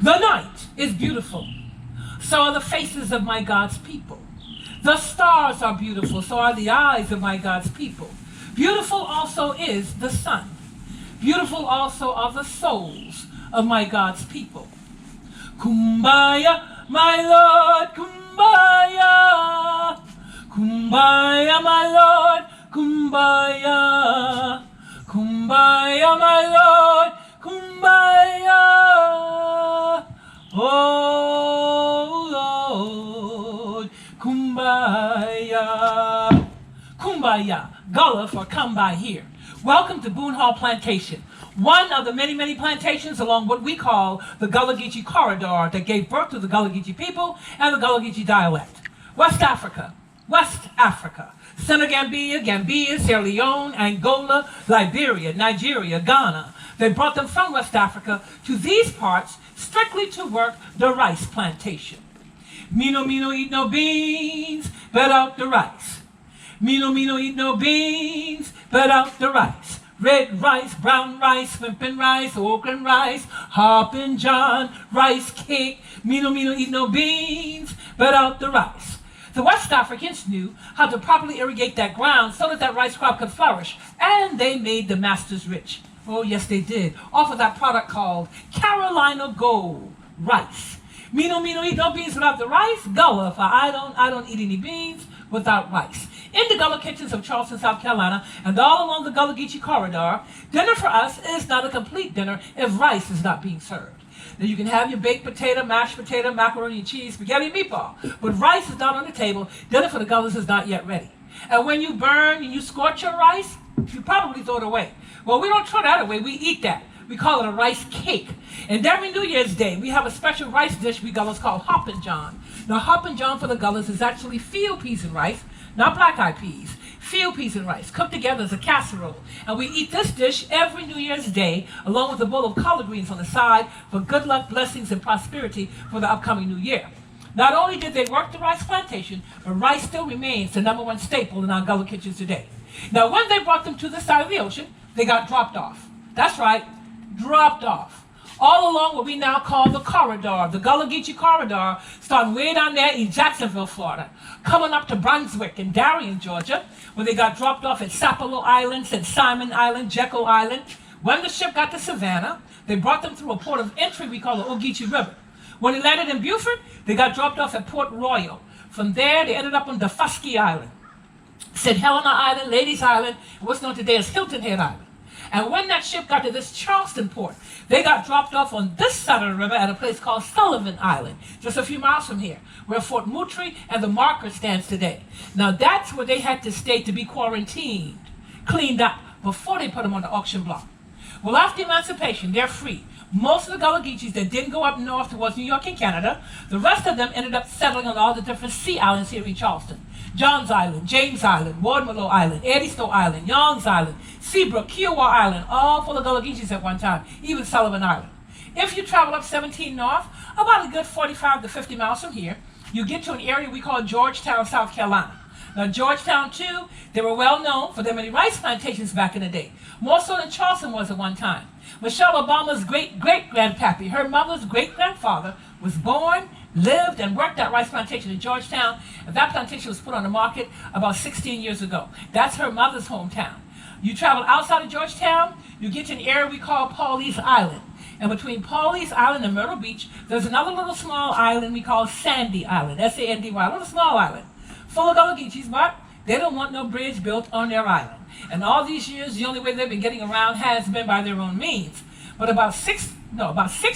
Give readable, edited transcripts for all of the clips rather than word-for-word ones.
The night is beautiful, so are the faces of my God's people. The stars are beautiful, so are the eyes of my God's people. Beautiful also is the sun. Beautiful also are the souls of my God's people. Kumbaya, my Lord, kumbaya. Kumbaya, my Lord, kumbaya. Kumbaya, my Lord, kumbaya. Oh Lord, kumbaya. Kumbaya, Gullah for come by here. Welcome to Boone Plantation, one of the many, many plantations along what we call the Gullah Geegee corridor that gave birth to the Gullah Geegee people and the Gullah Geegee dialect. West Africa, Senegambia, Gambia, Sierra Leone, Angola, Liberia, Nigeria, Ghana. They brought them from West Africa to these parts strictly to work the rice plantation. Me no eat no beans, but out the rice. Me no eat no beans, but out the rice. Red rice, brown rice, wimpin rice, okra rice, hoppin' john, rice cake. Me no eat no beans, but out the rice. The West Africans knew how to properly irrigate that ground so that that rice crop could flourish, and they made the masters rich. Oh, yes, they did. Off of that product called Carolina Gold rice. Me no eat no beans without the rice. Gullah, for I don't eat any beans without rice. In the Gullah kitchens of Charleston, South Carolina, and all along the Gullah Geegee corridor, dinner for us is not a complete dinner if rice is not being served. Now you can have your baked potato, mashed potato, macaroni and cheese, spaghetti and meatball, but rice is not on the table. Dinner for the Gullahs is not yet ready. And when you burn and you scorch your rice, you probably throw it away. Well, we don't throw that away, we eat that. We call it a rice cake. And every New Year's Day, we have a special rice dish we Gullahs call hoppin' john. Now, hoppin' john for the Gullahs is actually field peas and rice, not black-eyed peas. Field peas and rice cooked together as a casserole. And we eat this dish every New Year's Day, along with a bowl of collard greens on the side for good luck, blessings, and prosperity for the upcoming new year. Not only did they work the rice plantation, but rice still remains the #1 staple in our Gullah kitchens today. Now, when they brought them to this side of the ocean, they got dropped off. That's right, dropped off. All along what we now call the corridor, the Gullah Geegee corridor, starting way down there in Jacksonville, Florida, coming up to Brunswick and Darien, Georgia, where they got dropped off at Sapelo Island, St. Simon Island, Jekyll Island. When the ship got to Savannah, they brought them through a port of entry we call the Ogeechee River. When they landed in Beaufort, they got dropped off at Port Royal. From there, they ended up on Defusky Island, St. Helena Island, Ladies Island, and what's known today as Hilton Head Island. And when that ship got to this Charleston port, they got dropped off on this side of the river at a place called Sullivan Island, just a few miles from here, where Fort Moultrie and the marker stands today. Now that's where they had to stay to be quarantined, cleaned up, before they put them on the auction block. Well, after emancipation, they're free. Most of the Gullah Geechees that didn't go up north towards New York and Canada, the rest of them ended up settling on all the different sea islands here in Charleston. Johns Island, James Island, Wardmallow Island, Eddystone Island, Young's Island, Seabrook, Kiowa Island, all full of Gullah Geechees at one time, even Sullivan Island. If you travel up 17 north, about a good 45 to 50 miles from here, you get to an area we call Georgetown, South Carolina. Now, Georgetown, too, they were well known for their many rice plantations back in the day, more so than Charleston was at one time. Michelle Obama's great-great-grandpappy, her mother's great-grandfather, was born, lived, and worked that rice plantation in Georgetown, and that plantation was put on the market about 16 years ago. That's her mother's hometown. You travel outside of Georgetown, you get to an area we call Pawleys Island. And between Pawleys Island and Myrtle Beach, there's another little small island we call Sandy Island, S-A-N-D-Y, a little small island, full of Gullah Geechees, but they don't want no bridge built on their island. And all these years, the only way they've been getting around has been by their own means. But about 6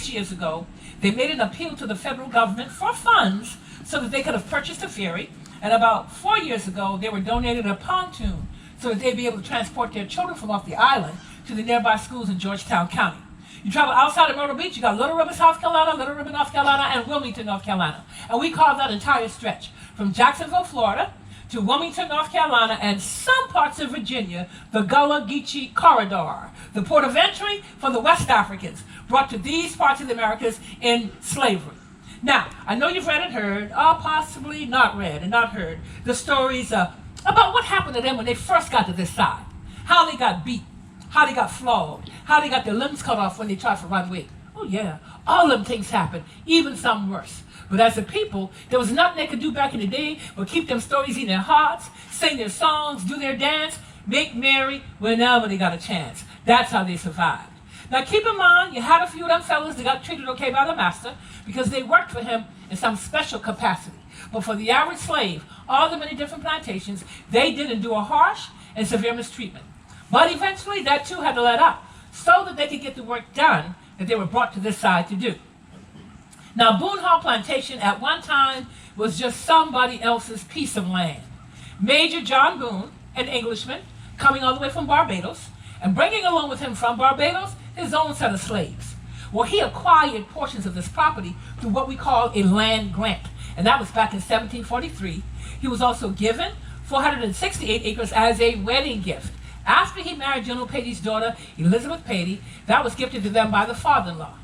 years ago, they made an appeal to the federal government for funds so that they could have purchased a ferry. And about 4 years ago, they were donated a pontoon so that they'd be able to transport their children from off the island to the nearby schools in Georgetown County. You travel outside of Myrtle Beach, you got Little River, South Carolina, Little River, North Carolina, and Wilmington, North Carolina. And we call that entire stretch from Jacksonville, Florida, to Wilmington, North Carolina, and some parts of Virginia, the Gullah Geegee corridor, the port of entry for the West Africans, brought to these parts of the Americas in slavery. Now, I know you've read and heard, or possibly not read and not heard, the stories about what happened to them when they first got to this side, how they got beat, how they got flogged, how they got their limbs cut off when they tried to run away. Oh yeah, all of them things happened, even some worse. But as a people, there was nothing they could do back in the day but keep them stories in their hearts, sing their songs, do their dance, make merry whenever they got a chance. That's how they survived. Now keep in mind, you had a few of them fellas that got treated okay by the master because they worked for him in some special capacity. But for the average slave, all the many different plantations, they did endure harsh and severe mistreatment. But eventually that too had to let up so that they could get the work done that they were brought to this side to do. Now Boone Hall Plantation at one time was just somebody else's piece of land. Major John Boone, an Englishman, coming all the way from Barbados, and bringing along with him from Barbados his own set of slaves. Well, he acquired portions of this property through what we call a land grant, and that was back in 1743. He was also given 468 acres as a wedding gift. After he married General Patey's daughter, Elizabeth Patey, that was gifted to them by the father-in-law.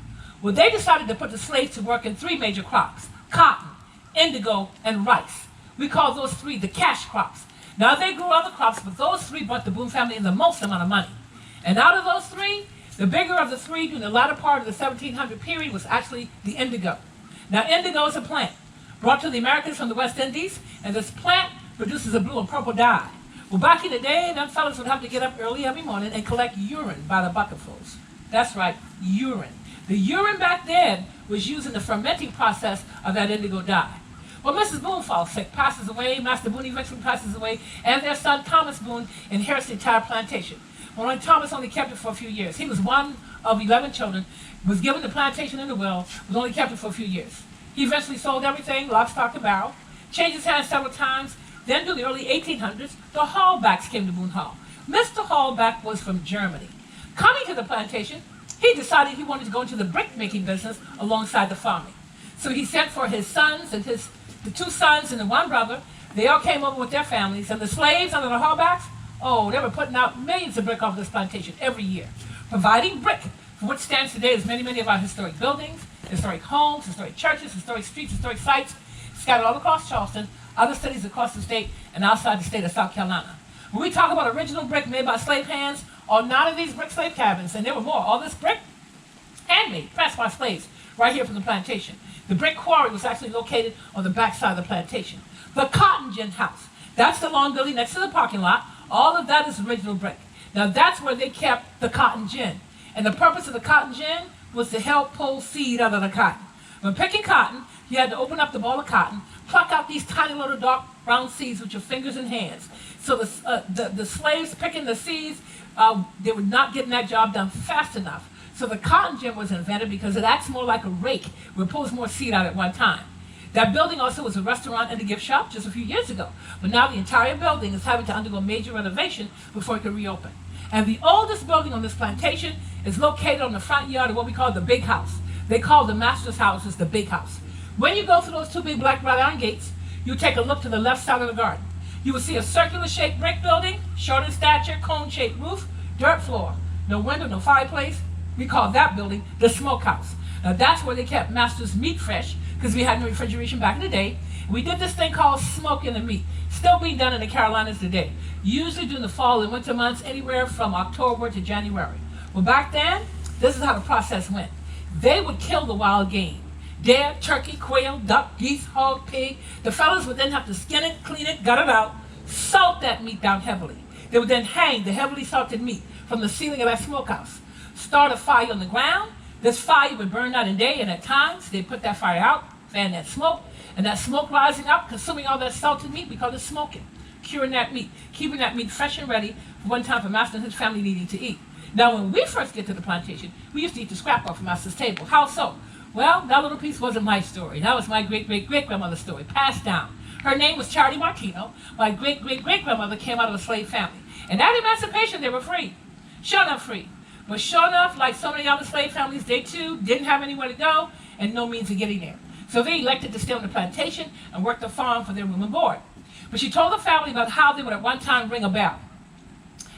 Well, they decided to put the slaves to work in three major crops: cotton, indigo, and rice. We call those three the cash crops. Now, they grew other crops, but those three brought the Boone family in the most amount of money. And out of those three, the bigger of the three during the latter part of the 1700 period was actually the indigo. Now, indigo is a plant brought to the Americans from the West Indies, and this plant produces a blue and purple dye. Well, back in the day, them fellas would have to get up early every morning and collect urine by the bucketfuls. That's right, urine. The urine back then was used in the fermenting process of that indigo dye. Well, Mrs. Boone falls sick, passes away, Master Boone eventually passes away, and their son Thomas Boone inherits the entire plantation. Well, Thomas only kept it for a few years. He was one of 11 children, was given the plantation in the will, was only kept it for a few years. He eventually sold everything, lock, stock, and barrel, changed his hands several times. Then, through the early 1800s, the Hallbacks came to Boone Hall. Mr. Hallback was from Germany. Coming to the plantation, he decided he wanted to go into the brick-making business alongside the farming. So he sent for his sons and the two sons and the one brother. They all came over with their families, and the slaves under the Hallbacks, oh, they were putting out millions of brick off this plantation every year, providing brick for what stands today as many, many of our historic buildings, historic homes, historic churches, historic streets, historic sites, scattered all across Charleston, other cities across the state, and outside the state of South Carolina. When we talk about original brick made by slave hands, on none of these brick slave cabins, and there were more, all this brick, handmade, pressed by slaves, right here from the plantation. The brick quarry was actually located on the back side of the plantation. The cotton gin house, that's the long building next to the parking lot. All of that is original brick. Now that's where they kept the cotton gin. And the purpose of the cotton gin was to help pull seed out of the cotton. When picking cotton, you had to open up the ball of cotton, pluck out these tiny little dark brown seeds with your fingers and hands. So the slaves picking the seeds, they were not getting that job done fast enough. So the cotton gin was invented because it acts more like a rake, where it pulls more seed out at one time. That building also was a restaurant and a gift shop just a few years ago. But now the entire building is having to undergo major renovation before it can reopen. And the oldest building on this plantation is located on the front yard of what we call the big house. They call the master's house is the big house. When you go through those two big black wrought iron gates, you take a look to the left side of the garden. You will see a circular shaped brick building, short in stature, cone shaped roof, dirt floor, no window, no fireplace. We call that building the smokehouse. Now that's where they kept master's meat fresh, because we had no refrigeration back in the day. We did this thing called smoking the meat, still being done in the Carolinas today, usually during the fall and winter months, anywhere from October to January. Well, back then, this is how the process went. They would kill the wild game: deer, turkey, quail, duck, geese, hog, pig. The fellas would then have to skin it, clean it, gut it out, salt that meat down heavily. They would then hang the heavily salted meat from the ceiling of that smokehouse, start a fire on the ground. This fire would burn night and day, and at times they'd put that fire out, fan that smoke, and that smoke rising up, consuming all that salted meat, we call it smoking, curing that meat, keeping that meat fresh and ready for one time for master and his family needing to eat. Now, when we first get to the plantation, we used to eat the scrap off of master's table. How so? Well, that little piece wasn't my story. That was my great-great-great-grandmother's story, passed down. Her name was Charity Martino. My great-great-great-grandmother came out of a slave family. And at emancipation, they were free. Sure enough free. But sure enough, like so many other slave families, they too didn't have anywhere to go and no means of getting there. So they elected to stay on the plantation and work the farm for their room and board. But she told the family about how they would at one time ring a bell.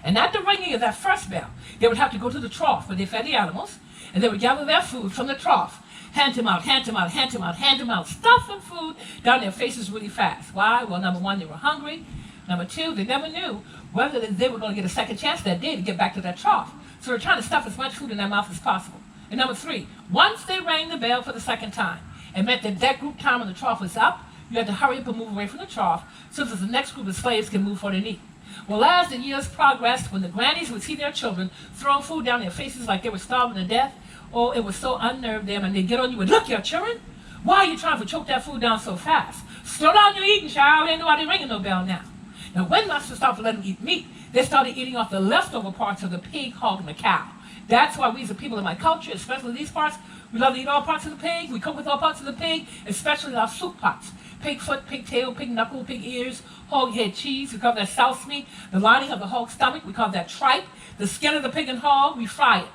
And at the ringing of that first bell, they would have to go to the trough where they fed the animals, and they would gather their food from the trough, hand them out, hand them out, hand them out, hand them out, stuffing food down their faces really fast. Why? Well, number one, they were hungry. Number two, they never knew whether they were going to get a second chance that day to get back to that trough. So they're trying to stuff as much food in their mouth as possible. And number 3, once they rang the bell for the second time, it meant that that group time when the trough was up, you had to hurry up and move away from the trough so that the next group of slaves can move for their need. Well, as the years progressed, when the grannies would see their children throwing food down their faces like they were starving to death, oh, it would so unnerve them, and they'd get on you and, look here, children, why are you trying to choke that food down so fast? Slow down your eating, child. Ain't nobody ringing no bell now. Now, when masters stopped to let them eat meat, they started eating off the leftover parts of the pig, hog, and the cow. That's why we as a people in my culture, especially these parts, we love to eat all parts of the pig. We cook with all parts of the pig, especially our soup pots. Pig foot, pig tail, pig knuckle, pig ears, hog head cheese. We call that souse meat. The lining of the hog's stomach, we call that tripe. The skin of the pig and hog, we fry it.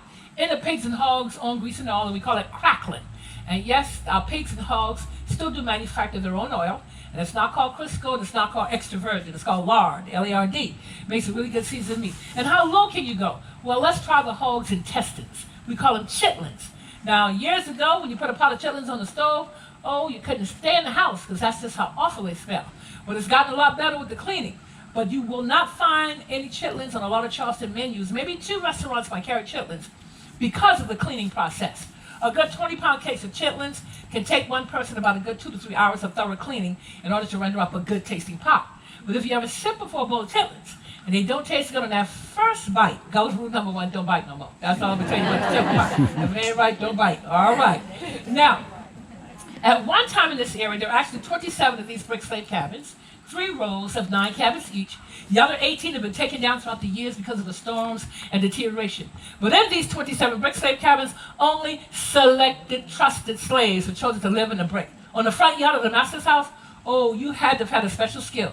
In the pigs and hogs on grease and oil, and we call it crackling. And yes, our pigs and hogs still do manufacture their own oil. And it's not called Crisco, and it's not called extra virgin. It's called lard, L-A-R-D. Makes a really good seasoned meat. And how low can you go? Well, let's try the hog's intestines. We call them chitlins. Now, years ago, when you put a pot of chitlins on the stove, oh, you couldn't stay in the house because that's just how awful they smell. But it's gotten a lot better with the cleaning. But you will not find any chitlins on a lot of Charleston menus. Maybe 2 restaurants might carry chitlins because of the cleaning process. A good 20-pound case of chitlins can take one person about a good 2 to 3 hours of thorough cleaning in order to render up a good tasting pot. But if you ever sip before a bowl of chitlins and they don't taste good on that first bite, Gullah rule number 1, don't bite no more. That's all I'm going to tell you about the chitlin pot. Very right, don't bite. All right. Now, at one time in this area, there were actually 27 of these brick slave cabins, 3 rows of 9 cabins each. The other 18 have been taken down throughout the years because of the storms and deterioration. But in these 27 brick slave cabins, only selected, trusted slaves were chosen to live in the brick. On the front yard of the master's house, oh, you had to have had a special skill.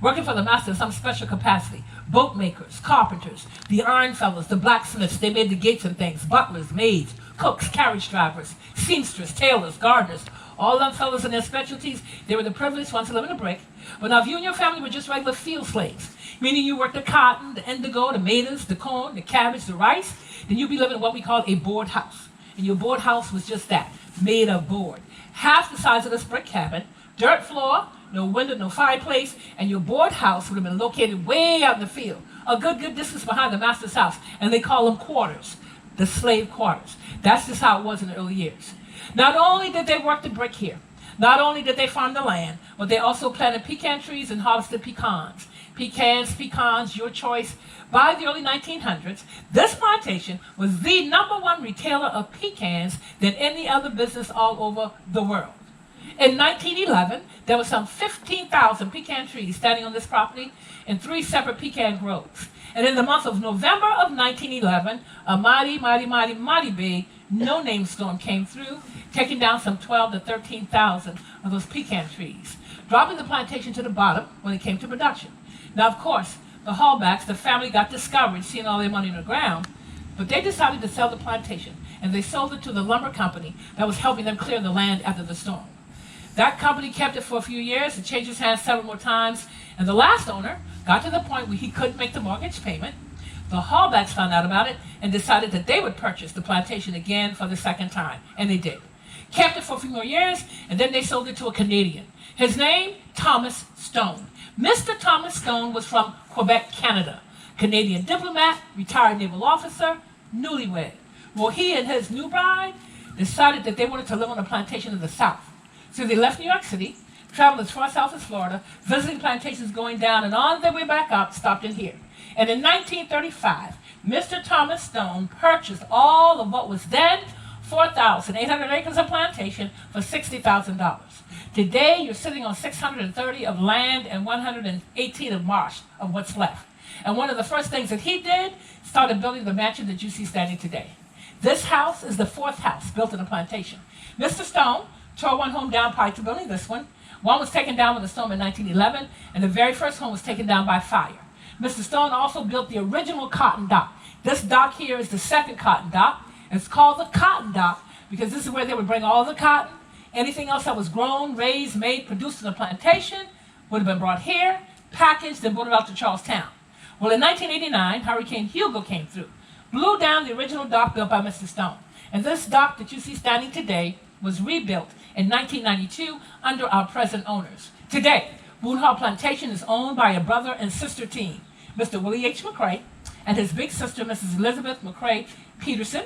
Working for the master in some special capacity. Boat makers, carpenters, the iron fellows, the blacksmiths, they made the gates and things, butlers, maids, cooks, carriage drivers, seamsters, tailors, gardeners, all them fellows and their specialties, they were the privileged ones to live in a brick. But now if you and your family were just regular field slaves, meaning you worked the cotton, the indigo, the tomatoes, the corn, the cabbage, the rice, then you'd be living in what we call a board house. And your board house was just that, made of board. Half the size of this brick cabin, dirt floor, no window, no fireplace, and your board house would have been located way out in the field, a good distance behind the master's house, and they call them quarters, the slave quarters. That's just how it was in the early years. Not only did they work the brick here, not only did they farm the land, but they also planted pecan trees and harvested pecans. Pecans, your choice. By the early 1900s, this plantation was the #1 retailer of pecans than any other business all over the world. In 1911, there were some 15,000 pecan trees standing on this property in 3 separate pecan groves. And in the month of November of 1911, a mighty big no-name storm came through, taking down some 12 to 13,000 of those pecan trees, dropping the plantation to the bottom when it came to production. Now, of course, the Hallbacks, the family got discouraged seeing all their money in the ground, but they decided to sell the plantation, and they sold it to the lumber company that was helping them clear the land after the storm. That company kept it for a few years. It changed its hands several more times. And the last owner got to the point where he couldn't make the mortgage payment. The Hallbacks found out about it and decided that they would purchase the plantation again for the second time. And they did. Kept it for a few more years, and then they sold it to a Canadian. His name, Thomas Stone. Mr. Thomas Stone was from Quebec, Canada. Canadian diplomat, retired naval officer, newlywed. Well, he and his new bride decided that they wanted to live on a plantation in the South. So they left New York City, traveled as far south as Florida, visiting plantations going down, and on their way back up, stopped in here. And in 1935, Mr. Thomas Stone purchased all of what was then 4,800 acres of plantation for $60,000. Today, you're sitting on 630 of land and 118 of marsh of what's left. And one of the first things that he did, started building the mansion that you see standing today. This house is the 4th house built in a plantation. Mr. Stone tore one home down prior to building this one. One was taken down with a storm in 1911, and the very first home was taken down by fire. Mr. Stone also built the original cotton dock. This dock here is the 2nd cotton dock. It's called the cotton dock because this is where they would bring all the cotton. Anything else that was grown, raised, made, produced in a plantation would have been brought here, packaged, and boated out to Charlestown. Well, in 1989, Hurricane Hugo came through, blew down the original dock built by Mr. Stone. And this dock that you see standing today was rebuilt in 1992 under our present owners. Today, Boone Plantation is owned by a brother and sister team, Mr. Willie H. McCrae and his big sister, Mrs. Elizabeth McCrae Peterson.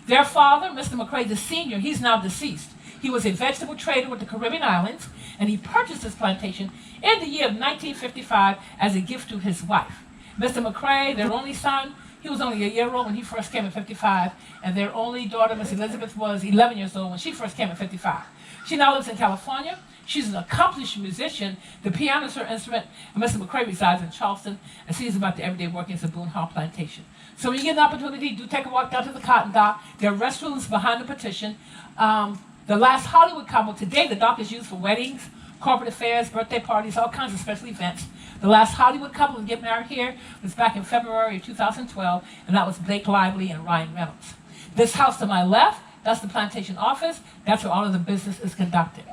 Their father, Mr. McCrae the Sr., he's now deceased. He was a vegetable trader with the Caribbean islands, and he purchased this plantation in the year of 1955 as a gift to his wife. Mr. McCrae, their only son, he was only a year old when he first came in 55, and their only daughter, Miss Elizabeth, was 11 years old when she first came in 55. She now lives in California. She's an accomplished musician. The piano is her instrument, and Mr. McCrae resides in Charleston and sees about the everyday workings of Boone Hall Plantation. So when you get an opportunity, do take a walk down to the cotton dock. There are restrooms behind the petition. The last Hollywood couple, today the dock is used for weddings, corporate affairs, birthday parties, all kinds of special events. The last Hollywood couple to get married here was back in February of 2012, and that was Blake Lively and Ryan Reynolds. This house to my left, that's the plantation office. That's where all of the business is conducted.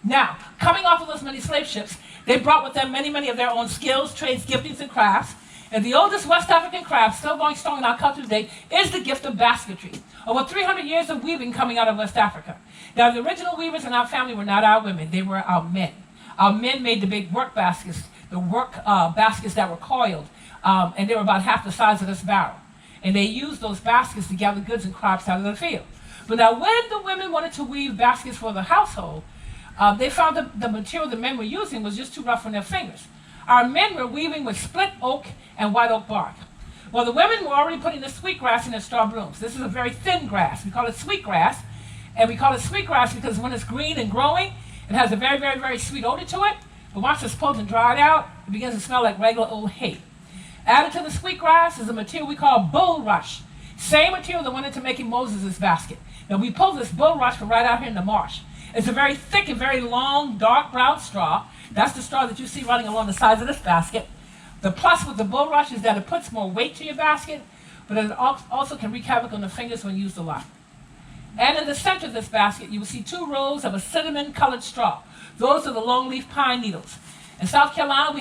Now, coming off of those many slave ships, they brought with them many, many of their own skills, trades, giftings, and crafts. And the oldest West African craft, still going strong in our culture today, is the gift of basketry. Over 300 years of weaving coming out of West Africa. Now, the original weavers in our family were not our women. They were our men. Our men made the big work baskets, the work baskets that were coiled, and they were about half the size of this barrel. And they used those baskets to gather goods and crops out of the field. But now, when the women wanted to weave baskets for the household, they found that the material the men were using was just too rough on their fingers. Our men were weaving with split oak and white oak bark. Well, the women were already putting the sweet grass in their straw brooms. This is a very thin grass. We call it sweet grass. And we call it sweet grass because when it's green and growing, it has a very, very, very sweet odor to it. But once it's pulled and dried out, it begins to smell like regular old hay. Added to the sweet grass is a material we call bulrush. Same material that went into making Moses' basket. Now, we pull this bulrush from right out here in the marsh. It's a very thick and very long, dark brown straw. That's the straw that you see running along the sides of this basket. The plus with the bulrush is that it puts more weight to your basket, but it also can wreak havoc on the fingers when used a lot. And in the center of this basket, you will see 2 rows of a cinnamon-colored straw. Those are the long-leaf pine needles. In South Carolina,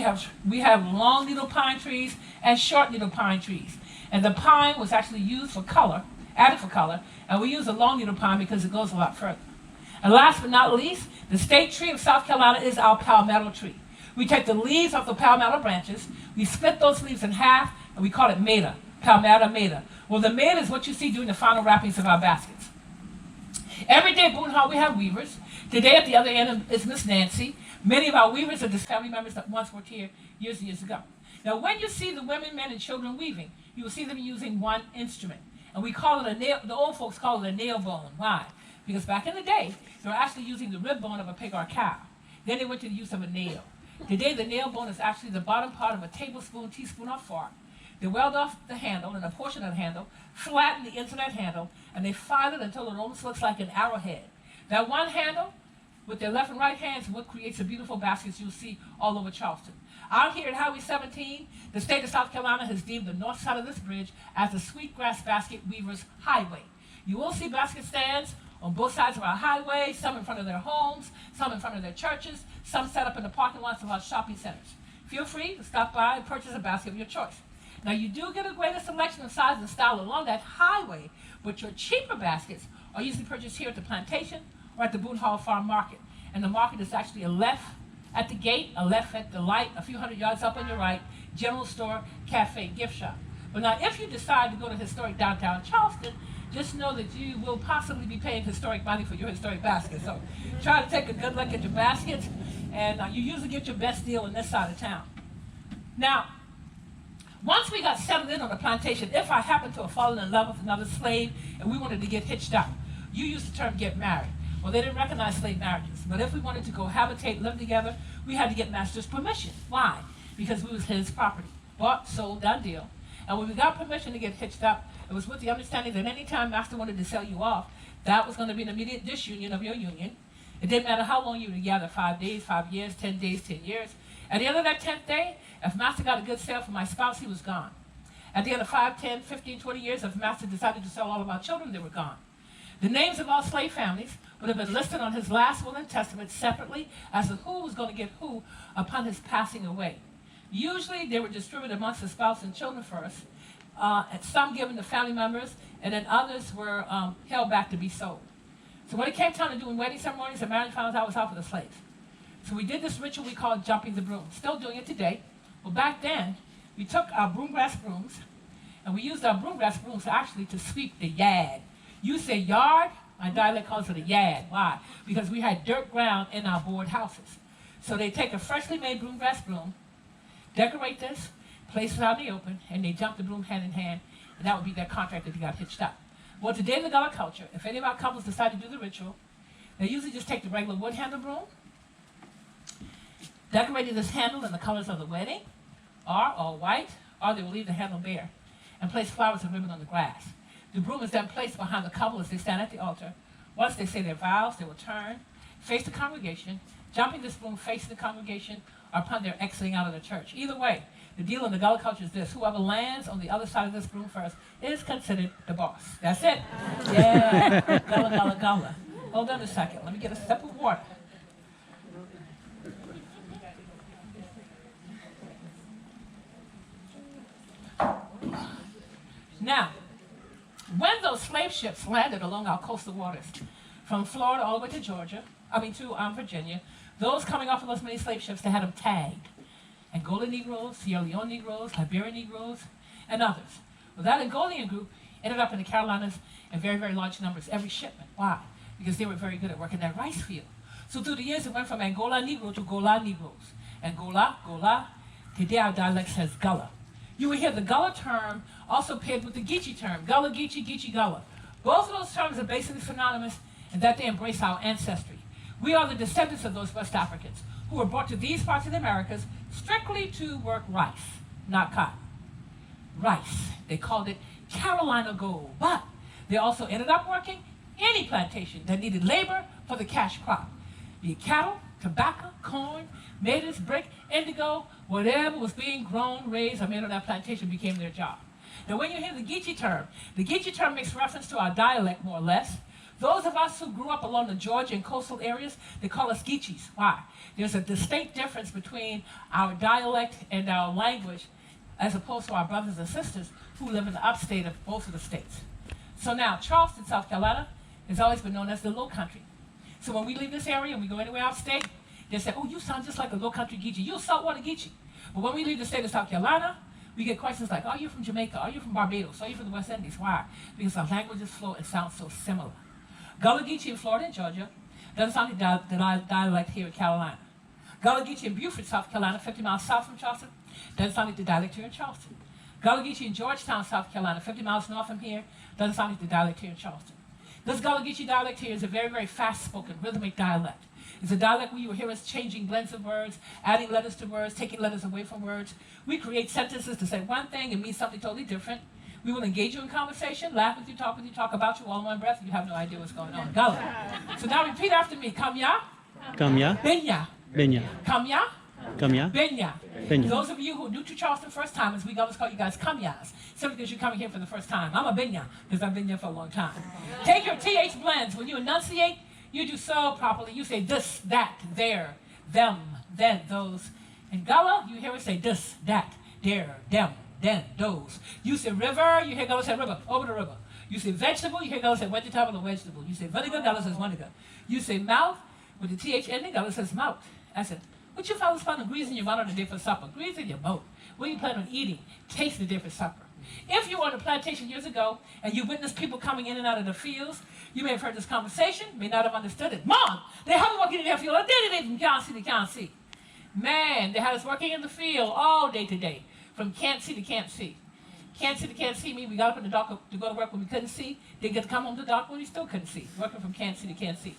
we have long-needle pine trees and short-needle pine trees. And the pine was actually used for color, added for color, and we use the long-needle pine because it goes a lot further. And last but not least, the state tree of South Carolina is our palmetto tree. We take the leaves off the palmetto branches, we split those leaves in half, and we call it maida, palmetto maida. Well, the maida is what you see during the final wrappings of our baskets. Every day at Boone Hall, we have weavers. Today at the other end is Miss Nancy. Many of our weavers are just family members that once worked here years and years ago. Now, when you see the women, men, and children weaving, you will see them using one instrument. And we call it a nail, the old folks call it a nail bone. Why? Because back in the day, they were actually using the rib bone of a pig or a cow. Then they went to the use of a nail. Today, the nail bone is actually the bottom part of a tablespoon, teaspoon, or fork. They weld off the handle and a portion of the handle, flatten the ends of that handle, and they file it until it almost looks like an arrowhead. That one handle, with their left and right hands, is what creates the beautiful baskets you'll see all over Charleston. Out here at Highway 17, the state of South Carolina has deemed the north side of this bridge as the Sweetgrass Basket Weavers Highway. You will see basket stands on both sides of our highway, some in front of their homes, some in front of their churches, some set up in the parking lots of our shopping centers. Feel free to stop by and purchase a basket of your choice. Now, you do get a greater selection of size and style along that highway, but your cheaper baskets are usually purchased here at the plantation or at the Boone Hall Farm Market. And the market is actually a left at the gate, a left at the light, a few hundred yards up on your right, general store, cafe, gift shop. But now, if you decide to go to historic downtown Charleston, just know that you will possibly be paying historic money for your historic basket. So try to take a good look at your baskets, and you usually get your best deal in this side of town. Now, once we got settled in on the plantation, if I happened to have fallen in love with another slave and we wanted to get hitched up, you used the term get married. Well, they didn't recognize slave marriages, but if we wanted to go habitate, live together, we had to get master's permission. Why? Because we was his property. Bought, sold, done deal. And when we got permission to get hitched up, it was with the understanding that any time master wanted to sell you off, that was going to be an immediate disunion of your union. It didn't matter how long you were together, 5 days, 5 years, 10 days, 10 years. At the end of that 10th day, if master got a good sale for my spouse, he was gone. At the end of 5, 10, 15, 20 years, if master decided to sell all of our children, they were gone. The names of all slave families would have been listed on his last will and testament separately as to who was going to get who upon his passing away. Usually, they were distributed amongst the spouse and children first, and some given to family members, and then others were held back to be sold. So when it came time to doing wedding ceremonies and marriage vows, I was out for the slaves. So we did this ritual we called jumping the broom. Still doing it today. Well, back then, we took our broomgrass brooms, and we used our broomgrass brooms actually to sweep the yard. You say yard, my dialect calls it a yad. Why? Because we had dirt ground in our board houses. So they take a freshly made broom grass broom, decorate this, place it out in the open, and they jump the broom hand in hand, and that would be their contract if you got hitched up. Well, today in the Gullah culture, if any of our couples decide to do the ritual, they usually just take the regular wood handle broom, decorating this handle in the colors of the wedding, or all white, or they will leave the handle bare, and place flowers and ribbon on the grass. The broom is then placed behind the couple as they stand at the altar. Once they say their vows, they will turn, face the congregation, jumping this broom facing the congregation, or upon their exiting out of the church. Either way, the deal in the Gullah culture is this: whoever lands on the other side of this broom first is considered the boss. That's it. Yeah, Gullah, Gullah, Gullah. Hold on a second. Let me get a sip of water. Now, when those slave ships landed along our coastal waters, from Florida all the way to to Virginia, those coming off of those many slave ships, they had them tagged. Angola Negroes, Sierra Leone Negroes, Liberia Negroes, and others. Well, that Angolian group ended up in the Carolinas in very, very large numbers, every shipment. Why? Because they were very good at working that rice field. So through the years, it went from Angola Negro to Gullah Negroes. Angola, Gullah, today our dialect says Gullah. You will hear the Gullah term also paired with the Geegee term, Gullah, Geegee, Geegee Gullah. Both of those terms are basically synonymous in that they embrace our ancestry. We are the descendants of those West Africans who were brought to these parts of the Americas strictly to work rice, not cotton. Rice. They called it Carolina gold, but they also ended up working any plantation that needed labor for the cash crop. Be it cattle, tobacco, corn, maize, brick, indigo, whatever was being grown, raised, or made on that plantation became their job. Now when you hear the Geegee term makes reference to our dialect more or less. Those of us who grew up along the Georgia and coastal areas, they call us Geechees. Why? There's a distinct difference between our dialect and our language as opposed to our brothers and sisters who live in the upstate of both of the states. So now, Charleston, South Carolina, has always been known as the Low Country. So when we leave this area and we go anywhere upstate, they say, oh, you sound just like a Low Country Geegee. You're a saltwater Geegee. But when we leave the state of South Carolina, we get questions like, are you from Jamaica? Are you from Barbados? Are you from the West Indies? Why? Because our languages flow and sound so similar. Gullah Geechee in Florida and Georgia doesn't sound like the dialect here in Carolina. Gullah Geechee in Beaufort, South Carolina, 50 miles south from Charleston, doesn't sound like the dialect here in Charleston. Gullah Geechee in Georgetown, South Carolina, 50 miles north from here, doesn't sound like the dialect here in Charleston. This Gullah Geechee dialect here is a very, very fast-spoken, rhythmic dialect. It's a dialect where you will hear us changing blends of words, adding letters to words, taking letters away from words. We create sentences to say one thing and mean something totally different. We will engage you in conversation, laugh with you, talk about you all in one breath. You have no idea what's going on. Gullah. So now repeat after me. Kamya. Kamya. Benya. Benya. Kamya. Kamya. Benya. Benya. Those of you who are new to Charleston first timers, we always call you guys Kamyas, simply because you're coming here for the first time. I'm a Benya because I've been here for a long time. Take your TH blends. When you enunciate, you do so properly. You say this, that, there, them, then, those. In Gullah, you hear us say this, that, there, them, then, those. You say river, you hear Gullah say river, over the river. You say vegetable, you hear Gullah say vegetable or vegetable. You say vinegar, Gullah says vinegar. You say mouth, with the TH ending, Gullah says mouth. I said, what you fellas plan on greasing your mouth on the day for supper? Grease in your mouth. What you plan on eating? Taste the day for supper. If you were on a plantation years ago and you witnessed people coming in and out of the fields, you may have heard this conversation, may not have understood it. Mom, they have me working in their field. They can't see. Man, they had us working in the field all day today, from can't see to can't see. Can't see to can't see mean we got up in the dark to go to work when we couldn't see. They get to come home to the dark when we still couldn't see. Working from can't see to can't see.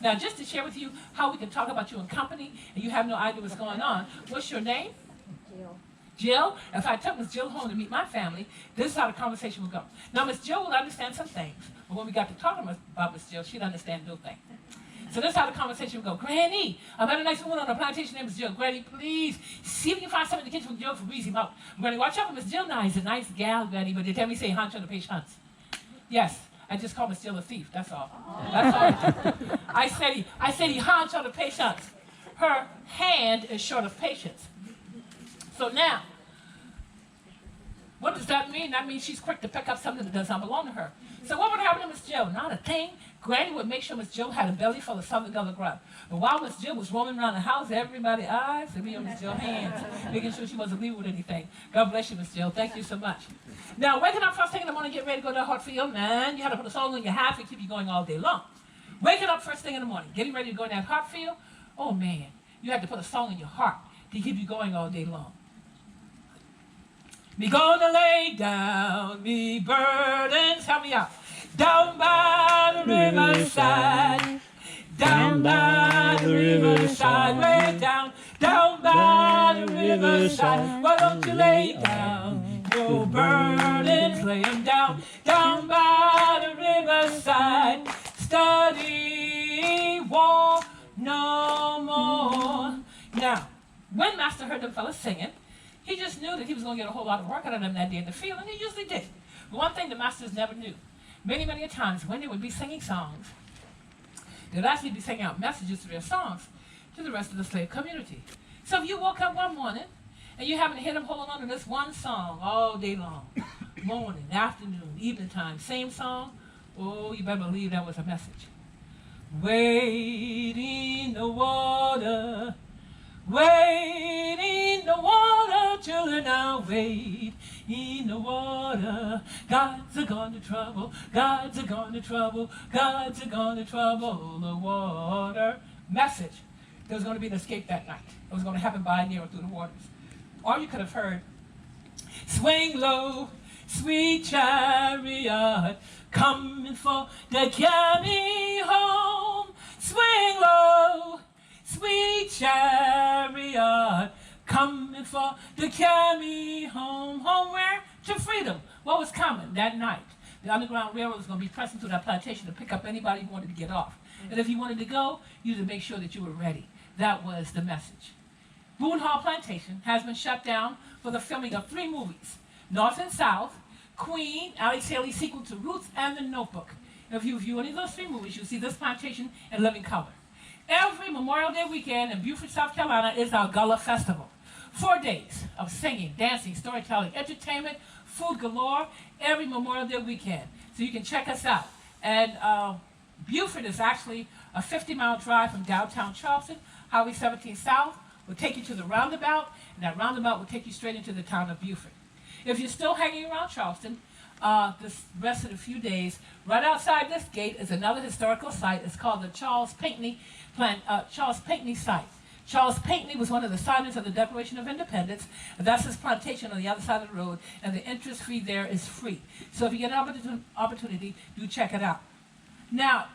Now, just to share with you how we can talk about you in company and you have no idea what's going on, what's your name? Jill. If I took Miss Jill home to meet my family, this is how the conversation would go. Now, Miss Jill will understand some things, but when we got to talking about Miss Jill, she'd understand no thing. So this is how the conversation would go. Granny, I met a nice woman on the plantation named Miss Jill. Granny, please, see if you can find something in the kitchen for Jill for greasy mouth. Granny, watch out for Miss Jill now. He's a nice gal, Granny, but they tell me say hunch on the page hunts. Yes, I just call Miss Jill a thief, that's all. That's all. I said he hunch on the page hunts. Her hand is short of patience. So now, what does that mean? That means she's quick to pick up something that does not belong to her. So what would happen to Miss Jill? Not a thing. Granny would make sure Miss Jill had a belly full of Southern Gullah grub. But while Miss Jill was roaming around the house, everybody's eyes would be on Miss Jill's hands, making sure she wasn't leaving with anything. God bless you, Miss Jill. Thank you so much. Now, waking up first thing in the morning, get ready. ready to go to the hot field, man, you had to put a song on your hat to keep you going all day long. Waking up first thing in the morning, getting ready to go in that hot field, oh man, you had to put a song in your heart to keep you going all day long. Me gonna lay down me burdens, help me out, down by the riverside, down by the riverside, way down, down by the riverside. Why don't you lay down your burdens, lay them down, down by the riverside. Study war no more. Now, when Master heard them fellas singing, he just knew that he was going to get a whole lot of work out of them that day in the field, and he usually did. But one thing the masters never knew, many, many times when they would be singing songs, they would actually be singing out messages through their songs to the rest of the slave community. So if you woke up one morning and you haven't hit them holding on to this one song all day long, morning, afternoon, evening time, same song, oh, you better believe that was a message. Wade in the water, wade in the water, children, now wade in the water. Gods are gone to trouble, gods are gone to trouble, gods are gone to trouble the water. Message. There was going to be an escape that night. It was going to happen by near or through the waters. Or you could have heard, swing low, sweet chariot, coming for to carry me home. Swing low, sweet chariot, coming for to carry me home. Home where? To freedom. What was coming that night? The Underground Railroad was going to be pressing through that plantation to pick up anybody who wanted to get off. And if you wanted to go, you had to make sure that you were ready. That was the message. Boone Hall Plantation has been shut down for the filming of 3 movies, North and South, Queen, Alex Haley's sequel to Roots, and The Notebook. If you view any of those 3 movies, you'll see this plantation in living color. Every Memorial Day weekend in Beaufort, South Carolina is our Gullah Festival. 4 days of singing, dancing, storytelling, entertainment, food galore, every Memorial Day weekend. So you can check us out. And Beaufort is actually a 50-mile drive from downtown Charleston. Highway 17 South will take you to the roundabout, and that roundabout will take you straight into the town of Beaufort. If you're still hanging around Charleston, this rest of the few days, right outside this gate is another historical site. It's called the Charles Pinckney site. Charles Pinckney was one of the signers of the Declaration of Independence, and that's his plantation on the other side of the road, and the entrance fee there is free. So if you get an opportunity, do check it out. Now,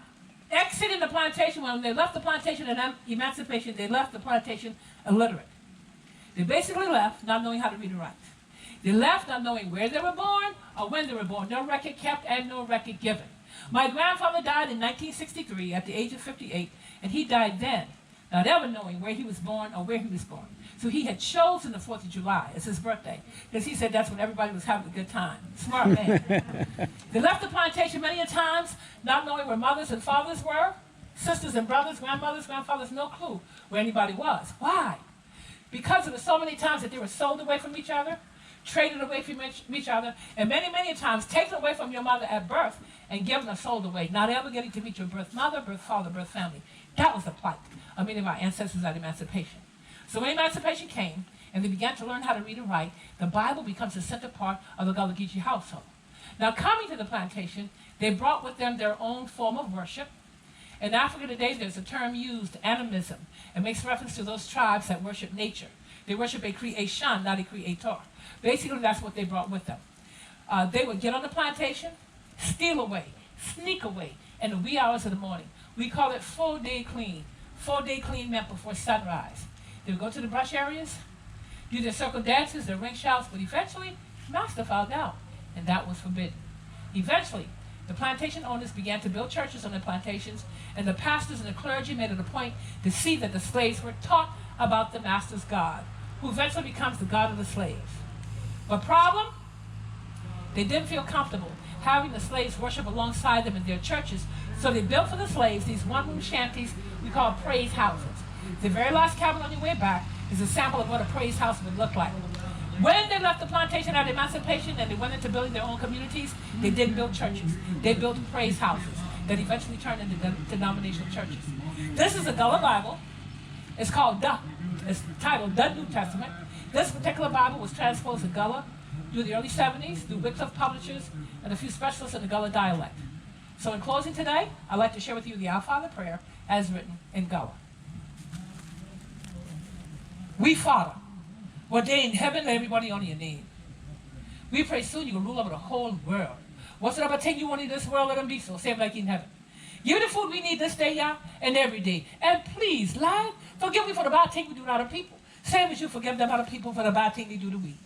exiting the plantation, when they left the plantation in emancipation, they left the plantation illiterate. They basically left not knowing how to read and write. They left not knowing where they were born or when they were born. No record kept and no record given. My grandfather died in 1963 at the age of 58, and he died then, not ever knowing where he was born or where he was born. So he had chosen the 4th of July as his birthday, because he said that's when everybody was having a good time. Smart man. They left the plantation many a times, not knowing where mothers and fathers were, sisters and brothers, grandmothers, grandfathers, no clue where anybody was. Why? Because there were so many times that they were sold away from each other, traded away from each other, and many, many times taken away from your mother at birth and given or sold away, not ever getting to meet your birth mother, birth father, birth family. That was the plight of many of our ancestors at emancipation. So when emancipation came and they began to learn how to read and write, the Bible becomes the center part of the Gullah Geegee household. Now, coming to the plantation, they brought with them their own form of worship. In Africa today, there's a term used, animism. It makes reference to those tribes that worship nature. They worship a creation, not a creator. Basically, that's what they brought with them. They would get on the plantation, steal away, sneak away in the wee hours of the morning. We call it 4-day clean. 4-day clean meant before sunrise. They would go to the brush areas, do their circle dances, their ring shouts, but eventually, Master found out, and that was forbidden. Eventually, the plantation owners began to build churches on their plantations, and the pastors and the clergy made it a point to see that the slaves were taught about the Master's God, who eventually becomes the God of the slaves. But problem? They didn't feel comfortable having the slaves worship alongside them in their churches, so they built for the slaves these one-room shanties we call praise houses. The very last cabin on your way back is a sample of what a praise house would look like. When they left the plantation at emancipation and they went into building their own communities, they didn't build churches. They built praise houses that eventually turned into denominational churches. This is a Gullah Bible. It's called it's titled The New Testament. This particular Bible was transposed to Gullah through the early 70s, through Wycliffe Publishers, and a few specialists in the Gullah dialect. So in closing today, I'd like to share with you the Our Father prayer as written in Gullah. We, Father, what day in heaven, everybody on your name. We pray soon you will rule over the whole world. Whatsoever thing you want in this world, let them be so. Same like in heaven. Give the food we need this day, Yah, and every day. And please, Lord, forgive me for the bad thing we do to other people. Same as you forgive them other people for the bad thing they do to we.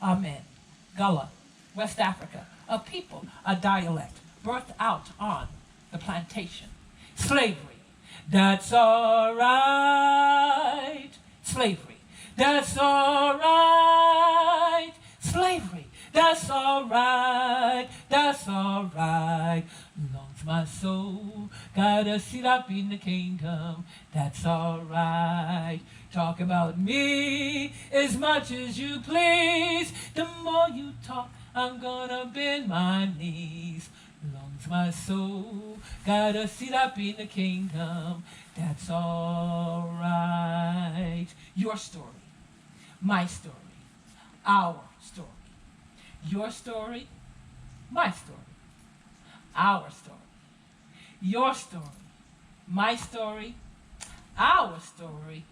Amen. Gullah, West Africa, a people, a dialect, birthed out on the plantation. Slavery, that's all right. Slavery, that's all right. Slavery, that's all right. That's all right. Longs my soul got a seat up in the kingdom. That's all right. Talk about me as much as you please. The more you talk, I'm gonna bend my knees. Longs my soul got a seat up in the kingdom. That's all right. Your story, my story, our story. Your story, my story. Our story. Your story, my story, our story,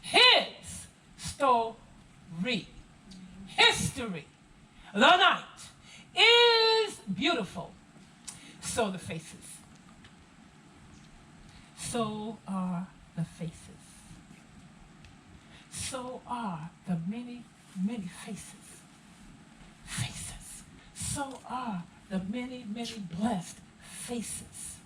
his story. History. The night is beautiful. So the faces. So are the faces. So are the many, many faces. Faces. So are the many, many blessed faces.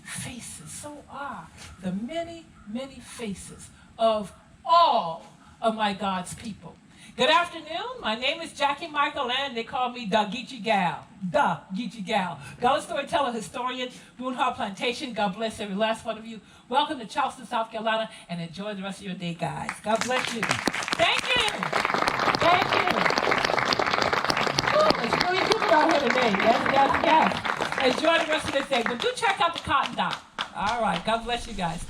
Faces. So are the many, many faces of all of my God's people. Good afternoon. My name is Jackie Michael, and they call me the Geegee Gal. The Geegee Gal. Gullah storyteller, historian, Boone Plantation. God bless every last one of you. Welcome to Charleston, South Carolina, and enjoy the rest of your day, guys. God bless you. Thank you. Thank you. Ooh, it's really good out here today. Yes. Enjoy the rest of this day. But do check out the cotton dot. All right. God bless you guys.